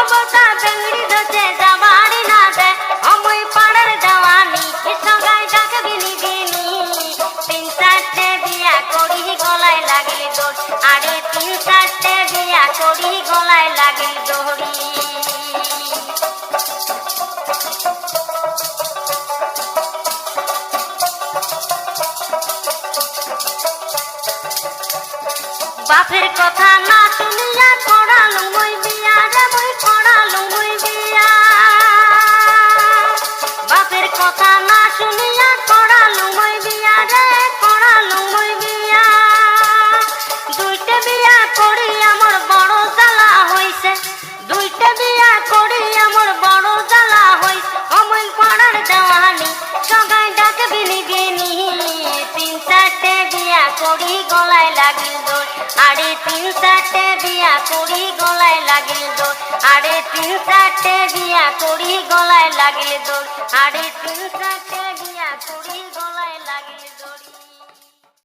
খবরটা বেঙ্গড়ি ধরছে যাবাড়ি না দে অমই পাড়ার দেওয়ানি সগাই ডাকবি নিবিনি তিন চারটে বিয়া করি গলায় লাগিল দোর আরে তিন চারটে বিয়া করি গলায় লাগিল দোহরি বাপের কথা না শুনিয়া করালু মই বিয়া রে মই করালু মই বিয়া বাপের কথা না শুনিয়া করালু মই বিয়া রে করালু মই বিয়া দুইটা বিয়া করি আমার বড় জ্বালা হইছে দুইটা বিয়া করি আমার বড় জ্বালা হইছে অমল পাড়ার দেওয়ানি সগাই ডাকবি নিবিনি তিন চারটে বিয়া করি গলায় লাগিল দোর আরে তিন চারটে বিয়া করি গলায় লাগিল দোর আরে তিন চারটে বিয়া করি গলায় লাগিল দোর আরে তিন চারটে বিয়া করি